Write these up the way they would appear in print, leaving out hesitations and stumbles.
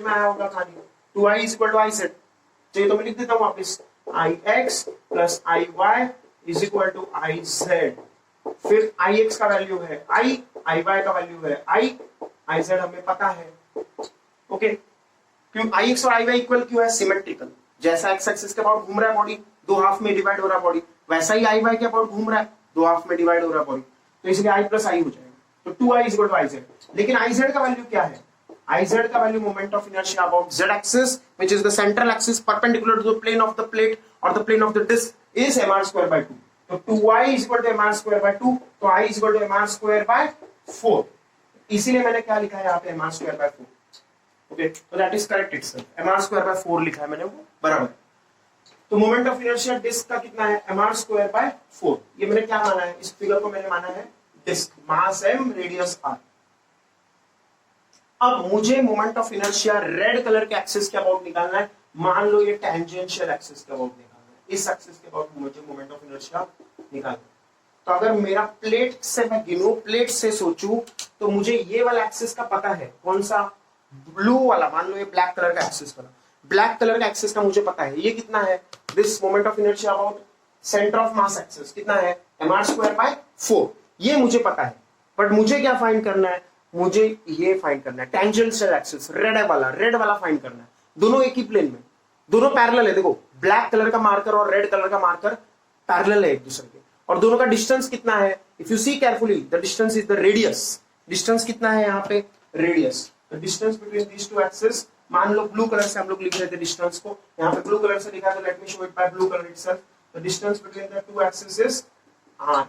में आया होगा कहानी, 2i is equal to I Z. चलिए तो मैं लिख देता हूँ वापिस, I X plus I Y is equal to I Z. फिर आई एक्स का वैल्यू है आई वाई का वैल्यू है आई जेड हमें पता है। ओके, क्यों आई एक्स और आई वाई इक्वल क्यों है? सिमेट्रिकल। जैसा एक्स एक्सिस के अबाउट घूम रहा है बॉडी, दो हाफ में डिवाइड हो रहा है बॉडी, वैसा ही आई वाई के अबाउट घूम रहा है, दो हाफ में डिवाइड हो रहा है बॉडी, तो इसलिए आई प्लस आई हो जाएगा। तो 2i is equal to I Z. लेकिन आई जेड का वैल्यू क्या है? आई जेड का value moment of inertia about Z axis which is the central axis perpendicular to the plane of the plate or the plane of the disc is mr square by 2। तो 2i is equal to mr square by 2, तो i is equal to mr square by 4। इसीलिए मैंने क्या लिखा है यहाँ पे mr square by 4। Okay, तो that is correct itself, mr square by 4 लिखा है मैंने, वो बराबर। तो मोमेंट ऑफ इनर्शिया डिस्क का कितना है? mr square by 4। ये मैंने क्या माना है? इस फिगर को मैंने माना है डिस्क, मास m रेडियस r। अब मुझे moment of inertia red colour के एक्सिस के अबाउट निकालना है। मान लो ये टेंजेंशियल एक्सिस के अबाउट निकालना है, इस एक्सिस के अबाउट मुझे मोमेंट ऑफ इनर्शिया निकालना है। तो अगर मेरा प्लेट से मैं गिनूं, प्लेट से सोचूं, तो मुझे ये वाला एक्सिस का पता है, कौन सा? ब्लू वाला। मान लो ये ब्लैक कलर का एक्सिस वाला, ब्लैक कलर का एक्सिस का मुझे पता है ये कितना है। This moment of inertia about centre of mass axis कितना है? mr square by 4। ये मुझे पता है, बट मुझे क्या फाइंड करना है? मुझे ये फाइंड करना है टेंजेंशियल एक्सिस, रेड वाला फाइंड करना है। दोनों एक ही प्लेन में, दोनों पैरेलल है। देखो, ब्लैक कलर का मार्कर और रेड कलर का मार्कर पैरेलल है एक दूसरे के, और दोनों का डिस्टेंस कितना है? If you see carefully, the distance is the radius. Distance कितना है यहाँ पे? Radius. The distance between these two axis, मान लो ब्लू कलर से हम लोग लिख रहे थे डिस्टेंस को, यहाँ पे ब्लू कलर से लिखा है, तो let me show it by blue colour itself. The distance between the two axis is r।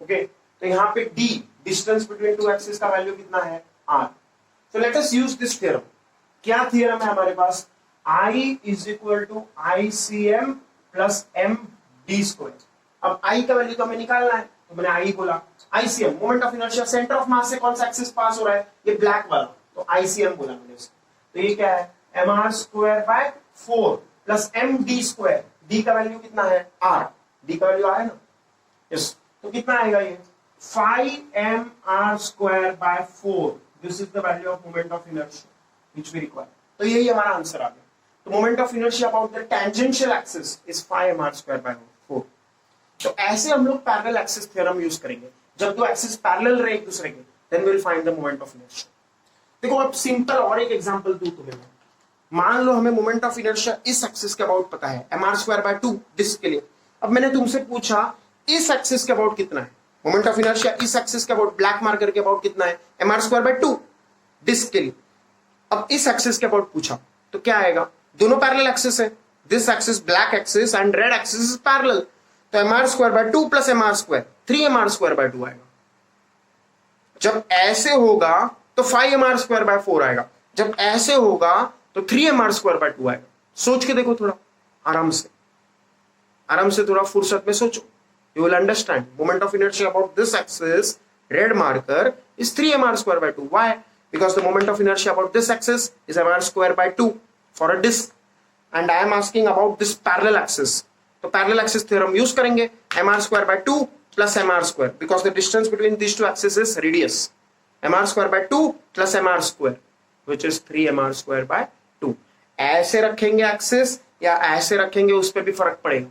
Okay, तो यहाँ पे d distance between two axis का वैल्यू कितना है? r। तो let us use this theorem. क्या थ्योरम है हमारे पास? I is equal to ICM plus md square. अब I का वैल्यू तो हमें निकालना है, तो मैंने I बोला। ICM moment of inertia centre of मास से कौन सा एक्सिस पास हो रहा है? ये ब्लैक वाला, तो ICM बोला मैंने इसको। तो ये क्या है? mr square by 4 plus md square. d का वैल्यू कितना है? r। d का वैल्यू r है ना? यस। तो कितना आएगा ये? 5mr square by 4। This is the value of moment of inertia which we require. तो यही हमारा आंसर आ गया। तो moment of inertia about the tangential axis is 5mr square by 4। तो ऐसे हम लोग पैरेलल एक्सिस थ्योरम यूज करेंगे। जब दो एक्सिस पैरेलल रहे एक दूसरे के, then we will find the moment of inertia. देखो, अब सिंपल और एक एग्जांपल दूं तुम्हें मैं। मान लो हमें मोमेंट ऑफ इनर्शिया इस एक्सिस के अबाउट पता है, mr स्क्वायर बाय 2 डिस्क के लिए। अब मैंने तुमसे पूछा इस एक्सिस के अबाउट कितना है मोमेंट ऑफ इनर्शिया, इस एक्सिस के अबाउट ब्लैक मार्कर के अबाउट कितना है? mr स्क्वायर बाय 2 डिस्क के लिए। अब इस एक्सिस के अबाउट पूछा तो क्या आएगा? दोनों पैरेलल एक्सिस है, this axis black axis and red axis is parallel, तो mr square by 2 plus mr square 3mr square by 2 आएगा। जब ऐसे होगा तो 5mr स्क्वायर बाय 4 आएगा, जब ऐसे होगा तो 3mr स्क्वायर बाय 2 आएगा। सोच के देखो थोड़ा, आराम से थोड़ा फुर्सत में सोचो। You will understand moment of inertia about this axis, red marker, is 3mr square by 2. Why? Because the moment of inertia about this axis is mr square by 2 for a disk, and I am asking about this parallel axis. तो parallel axis theorem use करेंगे, mr square by 2 plus mr square, because the distance between these two axes is radius. mr square by 2 plus mr square, which is 3mr square by 2. ऐसे रखेंगे axis या ऐसे रखेंगे, उस पर भी फर्क पड़ेगा।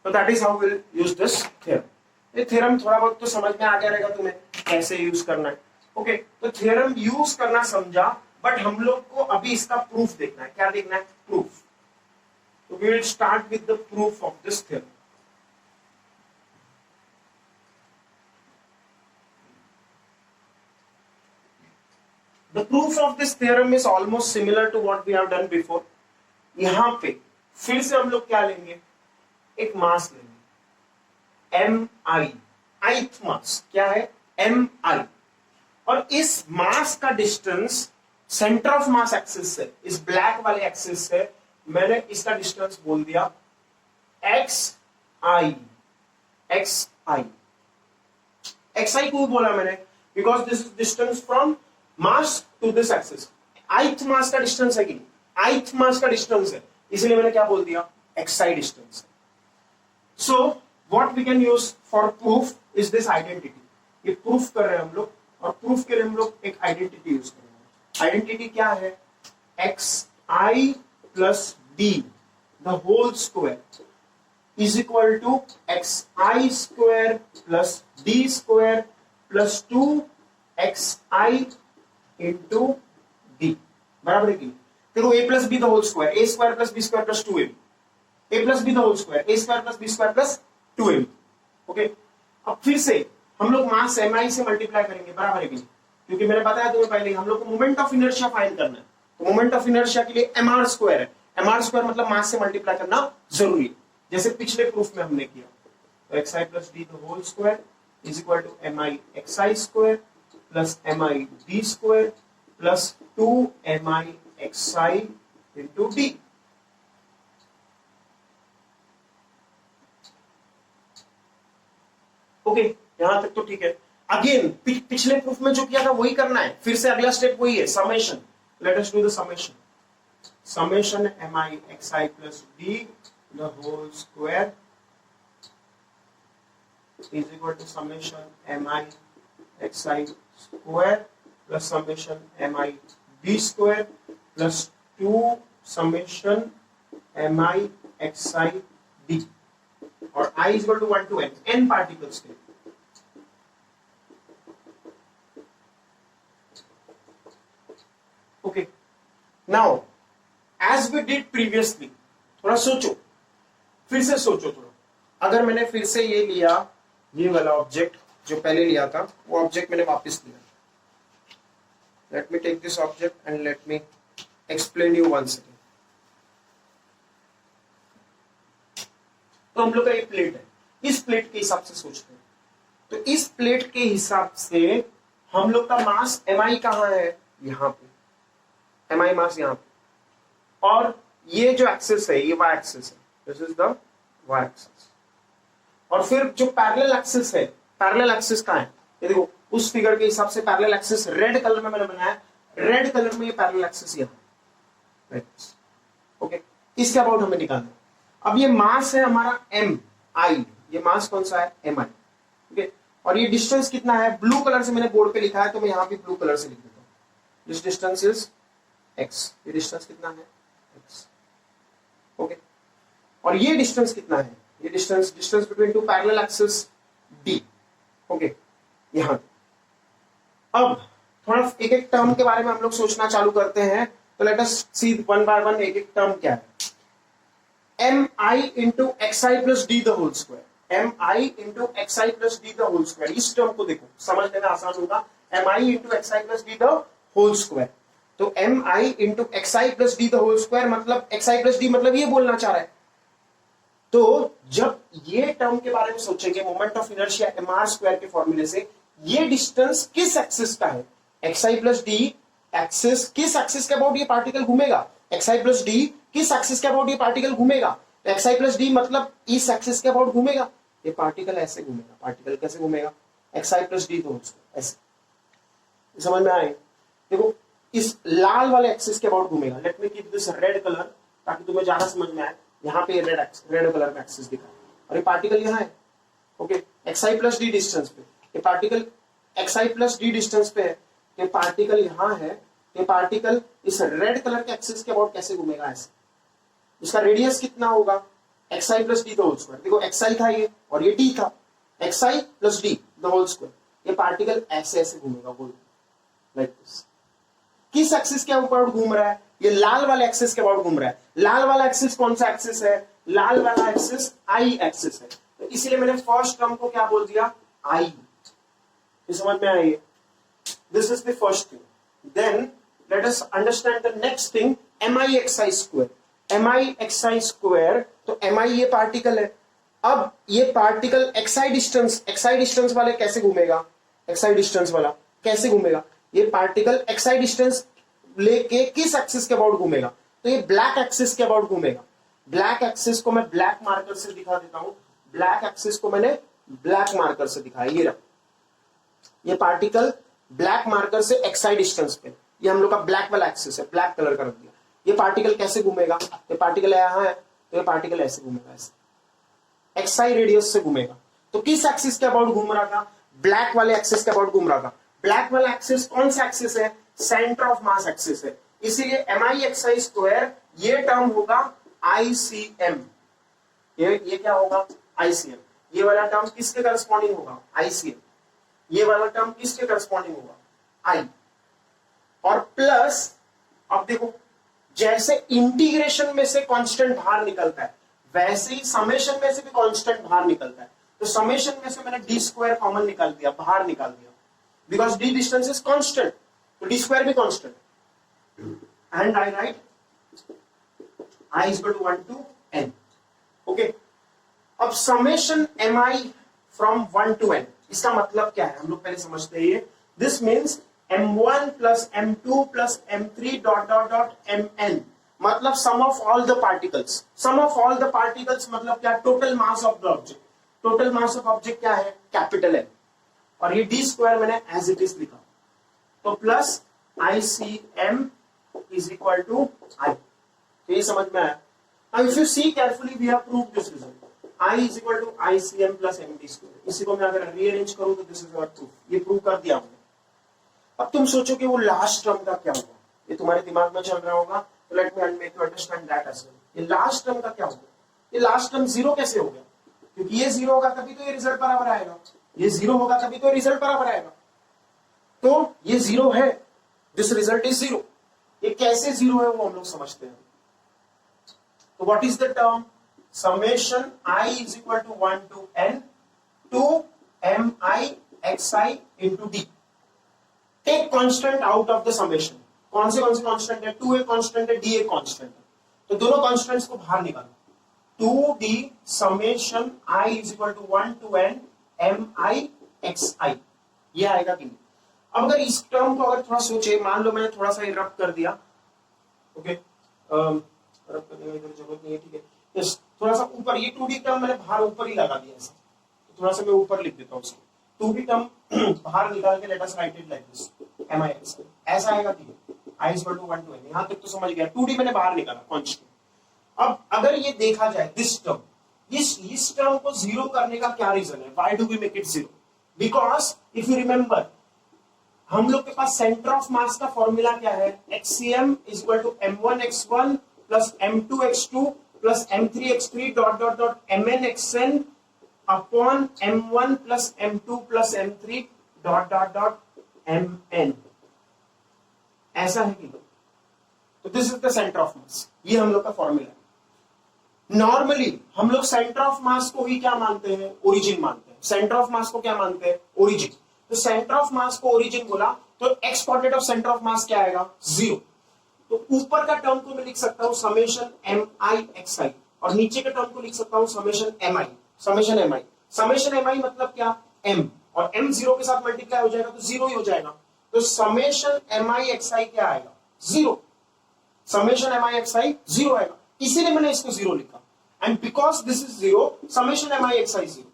तो that is how will use this theorem. ये थ्योरम थोड़ा बहुत तो समझ में आ गया रहेगा तुम्हें कैसे यूज करना है। ओके, तो थ्योरम यूज करना समझा, बट हम लोग को अभी इसका प्रूफ देखना है। क्या देखना है? प्रूफ। तो we will start with the proof of this theorem. The proof of this theorem is almost similar to what we have done before. यहां पे फिर से हम लोग क्या लेंगे? एक मास लेंगे, mi, ith मास। क्या है? mi। और इस मास का distance centre of mass axis से, इस ब्लैक वाले एक्सिस से मैंने इसका डिस्टेंस बोल दिया xi। xi क्यों बोला मैंने? Because this is distance from mass to this axis. ith mass का डिस्टेंस है कि ith मास का डिस्टेंस है, इसलिए मैंने क्या बोल दिया? xi distance. So what we can use for proof is this identity. ये प्रूफ कर रहे हैं हम लोग, और प्रूफ के लिए हम लोग एक आइडेंटिटी यूज करेंगे। आइडेंटिटी क्या है? X i plus d the whole square is equal to x i square plus d square plus 2xi into d बराबर है कि देखो a plus b the whole square a square plus b square plus 2ab a plus b the whole square a square plus b square plus 2ab okay. अब फिर से हम लोग मास mi से मल्टीप्लाई करेंगे बराबर है कि क्योंकि मैंने बताया तुम्हें पहले हम लोग को मोमेंट ऑफ इनर्शिया फाइंड करना है तो मोमेंट ऑफ इनर्शिया के लिए mr स्क्वायर है mr स्क्वायर मतलब मास से मल्टीप्लाई करना जरूरी है जैसे पिछले प्रूफ में हमने किया तो xi plus d the whole square is equal to mi xi square plus mi d square plus 2mi xi into d. Okay यहां तक तो ठीक है। अगेन पिछले प्रूफ में जो किया था वही करना है फिर से अगला स्टेप वही है summation. Let us do the summation summation mi xi plus d the whole square is equal to summation mi xi square plus summation mi d square plus 2 summation mi xi d और I is equal to 1 to n particles के। Okay, now as we did previously थोड़ा सोचो फिर से सोचो थोड़ा अगर मैंने फिर से ये लिया ये वाला ऑब्जेक्ट जो पहले लिया था वो ऑब्जेक्ट मैंने वापस लिया let me take this object and let me explain you once again. तो हम लोग का ये प्लेट है इस प्लेट के हिसाब से सोचते हैं तो इस प्लेट के हिसाब से हम लोग का मास mi कहां है यहां पे mi मास यहां पे और ये जो एक्सिस है ये y एक्सिस है this is the y axis और फिर जो पैरेलल एक्सिस है पैरेलल एक्सिस कहां है ये देखो उस फिगर के हिसाब से पैरेलल एक्सिस रेड कलर में मैंने बनाया रेड कलर में ये पैरेलल एक्सिस यहां ओके इसके अबाउट हमें निकालना। अब ये मास है हमारा m i ये मास कौन सा है mi ओके और ये डिस्टेंस कितना है ब्लू कलर से मैंने बोर्ड पे लिखा है तो मैं यहां पे ब्लू कलर से लिख देता हूं दिस डिस्टेंस इज x ये डिस्टेंस कितना है x ओके और ये डिस्टेंस कितना है ये distance between to parallel axis d okay यहां। अब थोड़ा एक एक टर्म के बारे में हम लोग सोचना चालू करते हैं तो let us see one by one एक एक टर्म क्या है mi into xi plus d the whole square mi into xi plus d the whole square इस टर्म को देखो समझने में आसान होगा mi into xi plus d the whole square तो mi into xi plus d the whole square मतलब xi plus d मतलब ये बोलना चाह रहा है। तो जब ये टर्म के बारे में सोचेंगे moment of inertia mr square के फॉर्मूले से ये डिस्टेंस किस एक्सिस का है xi प्लस डी एक्सिस किस एक्सिस के अबाउट ये पार्टिकल घूमेगा xi प्लस डी किस एक्सिस के अबाउट ये पार्टिकल घूमेगा तो xi प्लस डी मतलब इस एक्सिस के अबाउट घूमेगा ये पार्टिकल ऐसे घूमेगा पार्टिकल कैसे घूमेगा xi प्लस डी तो ऐसे समझ में आए देखो इस लाल वाले एक्सिस के अबाउट घूमेगा let me keep this red colour ताकि तुम्हें ज्यादा समझ में आए यहाँ पे रेड कलर में एक्सिस दिखा और ये पार्टिकल यहाँ है okay xi plus d distance पे ये particle xi plus d distance पे है ये पार्टिकल यहाँ है ये पार्टिकल इस रेड कलर के एक्सिस के अबाउट कैसे घूमेगा ऐसे इसका रेडियस कितना होगा xi plus d the whole square देखो xi था ये और ये d था xi plus d the whole square ये पार्टिकल ऐसे ऐसे घूमेगा गोल लाइक दिस किस एक्सिस के ऊपर घूम रहा है ये लाल वाले एक्सिस के अबाउट घूम रहा है लाल वाला एक्सिस कौन सा एक्सिस है लाल वाला एक्सिस आई एक्सिस है तो इसलिए मैंने फर्स्ट टर्म को क्या बोल दिया आई ये समझ में आई this is the first thing then let us understand the next thing mi xi square तो mi ये पार्टिकल है अब ये पार्टिकल xi डिस्टेंस वाले कैसे घूमेगा xi डिस्टेंस वाला कैसे घूमेगा ये पार्टिकल xi डिस्टेंस लेके किस एक्सिस के अबाउट घूमेगा तो ये ब्लैक एक्सिस के अबाउट घूमेगा ब्लैक एक्सिस को मैं ब्लैक मार्कर से दिखा देता हूं ब्लैक एक्सिस को मैंने ब्लैक मार्कर से दिखाया ये रहा ये पार्टिकल ब्लैक मार्कर से xi डिस्टेंस पे ये हम लोग का ब्लैक वाला एक्सिस है ब्लैक कलर कर दिया ये पार्टिकल कैसे घूमेगा ये पार्टिकल यहां है तो ये पार्टिकल ऐसे घूमेगा ऐसे xi रेडियस से घूमेगा तो किस एक्सिस के अबाउट घूम रहा था ब्लैक वाले एक्सिस के अबाउट घूम रहा था ब्लैक वाला एक्सिस कौन सा एक्सिस है सेंटर ऑफ मास एक्सिस है इसीलिए M I x i square ये टर्म होगा आईसीएम। ये क्या होगा? आईसीएम। ये वाला टर्म किसके करस्पॉन्डिंग होगा? आईसीएम। ये वाला टर्म किसके करस्पॉन्डिंग होगा? आई। और प्लस, अब देखो जैसे इंटीग्रेशन में से कांस्टेंट बाहर निकलता है वैसे ही समेशन में से भी कांस्टेंट बाहर निकलता है। तो समेशन में से मैंने डी स्क्वायर कॉमन निकाल दिया, बाहर निकाल दिया, because D distance is constant, तो डी स्क्वायर भी constant. And I write i is equal to 1 to n. Okay, अब summation M I from 1 to n, इसका मतलब क्या है हम लोग पहले समझते हैं। This means m1 plus m2 plus m3 dot dot dot mn, मतलब sum of all the particles. Sum of all the particles मतलब क्या? Total mass of the object. Total mass of object क्या है? Capital M। और ये D square मैंने as it is लिखा, तो plus ICM is equal to I. तो ये समझ में आया? Now if you see carefully we have proved this result. I is equal to ICM plus MD square. इसी को मैं अगर रीअरेंज करूं तो this is our proof. ये प्रूव कर दिया हमने। अब तुम सोचो कि वो लास्ट टर्म का क्या होगा, ये तुम्हारे दिमाग में चल रहा होगा, तो let me make you understand that as well. ये लास्ट टर्म का क्या होगा? ये लास्ट टर्म जीरो कैसे हो गया? क्योंकि ये जीरो होगा तभी तो ये रिजल्ट बराबर आएगा, ये जीरो होगा तभी तो रिजल्ट बराबर आएगा। तो ये जीरो है, दिस रिजल्ट इज जीरो। ये कैसे जीरो है वो हम लोग समझते हैं। तो what is the term? Summation I is equal to 1 to n to mi xi into d. Take constant out of the summation. कौन से कांस्टेंट है? 2 एक कांस्टेंट है, d एक कांस्टेंट है, तो दोनों कांस्टेंट्स को बाहर निकालो। 2d summation I is equal to 1 to n mi xi, ये आएगा कि नहीं? अब अगर इस टर्म को अगर थोड़ा सोचे, मान लो मैंने थोड़ा सा रब कर दिया, ओके, रब करने की इधर जरूरत नहीं है, ठीक है, थोड़ा सा ऊपर, ये 2d टर्म मैंने बाहर ऊपर ही लगा दिया ऐसा, तो थोड़ा सा मैं ऊपर लिख देता हूँ उसको। 2d टर्म बाहर निकाल के let us right it like this, mi xi, ऐसा आएगा कि i is equal to 1 to n। यहां तक तो समझ गया, 2d मैंने बाहर निकाला कांस्टेंट। अब अगर ये देखा जाए दिस टर्म, इस टर्म को जीरो करने का क्या रीजन है? Why do we make it zero? Because if you remember, हम लोग के पास सेंटर ऑफ मास का फॉर्मूला क्या है? xcm is equal to m1 x1 plus m2 x2 plus m3 x3 dot dot dot mn xn upon m1 plus m2 plus m3 dot dot dot mn, ऐसा है कि? तो this is the centre of मास, ये हम लोग का formula है। Normally हम लोग सेंटर ऑफ मास को ही क्या मानते हैं? ओरिजिन मानते हैं। सेंटर ऑफ मास को क्या मानते हैं? ओरिजिन। तो सेंटर ऑफ मास को ओरिजिन बोला तो x coordinate of centre of मास क्या आएगा? जीरो। तो ऊपर का टर्म को मैं लिख सकता हूं समेशन mi xi, और नीचे के टर्म को लिख सकता हूं समेशन mi। समेशन mi मतलब क्या? m, और m जीरो के साथ मल्टीप्लाई हो जाएगा तो जीरो ही हो जाएगा। तो समेशन mi xi क्या आएगा? Zero. Summation mi xi zero आएगा, इसीलिए मैंने इसको जीरो लिखा। And because this is zero, summation mi xi zero.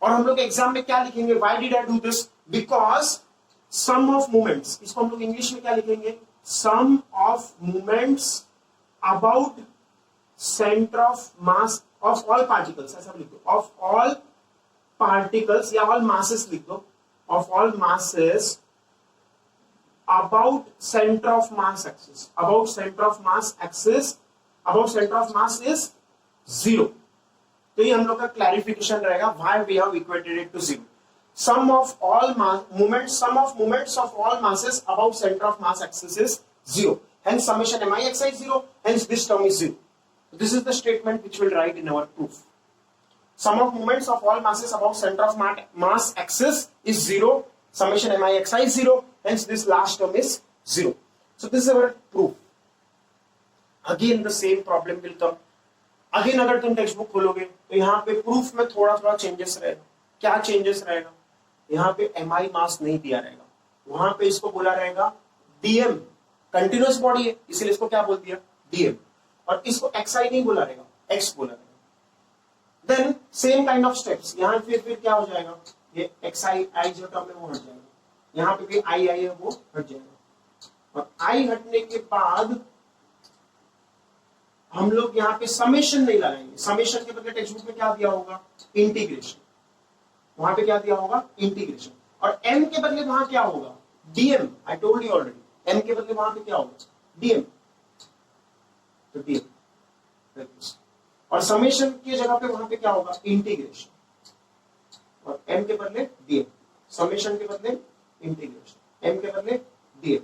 और हम लोग एग्जाम में क्या लिखेंगे? Why did I do this? Because sum of moments, इसको हम लोग इंग्लिश में क्या लिखेंगे? Sum of moments about centre of mass of all particles, ऐसा लिख दो, ऑफ ऑल पार्टिकल्स या ऑल मासेस लिख दो, of all masses about centre of mass axis, about centre of mass axis, about centre of mass is zero. तो ये हम लोग का क्लैरिफिकेशन रहेगा, why we have equated it to zero. Sum of all moments of all masses above center of mass axis is zero. Hence summation mi xi is zero. Hence this term is zero. This is the statement which we'll write in our proof. Sum of moments of all masses above center of mass axis is zero. Summation mi xi is zero. Hence this last term is zero. So this is our proof. Again the same problem will come. Again अगर तुम text book खोलोगे तो यहाँ पे proof में थोड़ा थोड़ा changes रहेगा। क्या चेंजेस रहेगा? यहाँ पे mi मास नहीं दिया रहेगा, वहां पे इसको बोला रहेगा dm, कंटिन्यूअस बॉडी है इसलिए इसको क्या बोल दिया? dm, और इसको xi नहीं बोला रहेगा, x बोला रहेगा। Then same kind of steps, यहाँ फिर क्या हो जाएगा? ये xi i जो टर्म है वो हट जाएगा, यहाँ पे भी i है वो हट जाएगा, और i हटने के बाद हम लोग यहाँ पे समेशन नहीं लगाएंगे। समेशन के बदले टेक्स्ट बुक में क्या दिया होगा? इंटीग्रेशन। वहां पे क्या दिया होगा? इंटीग्रेशन। और m के बदले वहां क्या होगा? dm। I told you already, m के बदले वहां पे क्या होगा? डीएम, तो डीएम, और समेशन की जगह पे वहां पे क्या होगा, इंटीग्रेशन, और एम के बदले डीएम, समेशन के बदले इंटीग्रेशन, एम के बदले DM.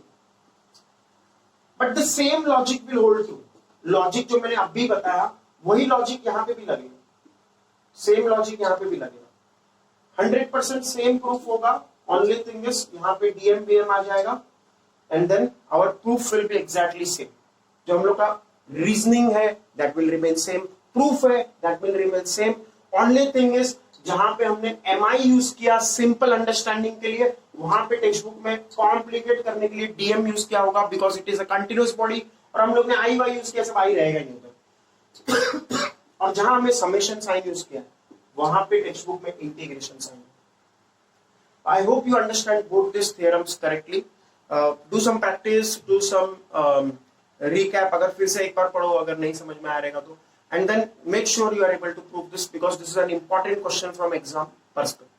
But the same logic will hold true. Logic जो मैंने अभी बताया वही लॉजिक यहां पे भी लगेगा, सेम लॉजिक यहां पे भी लगेगा, 100% सेम प्रूफ होगा। ओनली थिंग इज यहां पे डीएम बीएम आ जाएगा and then our proof will be exactly same. जो हम लोग का रीजनिंग है that will remain same, proof है that will remain same. Only thing is जहां पे हमने एमआई यूज किया सिंपल अंडरस्टैंडिंग के लिए, वहां पे टेक्स्ट बुक में कॉम्प्लिकेट करने के लिए डीएम यूज किया होगा because it is a continuous body, और हम लोग ने आई वाई यूज किया, सब आई रहेगा नहीं उधर। और जहां हमने समेशन साइन यूज किया वहां पे टेक्स्ट बुक में integration sign. I hope you understand both this theorems correctly. Do some practice, do some recap, अगर फिर से एक बार पढ़ो अगर नहीं समझ में आ रहेगा तो, and then make sure you are able to prove this because this is an important question from exam perspective.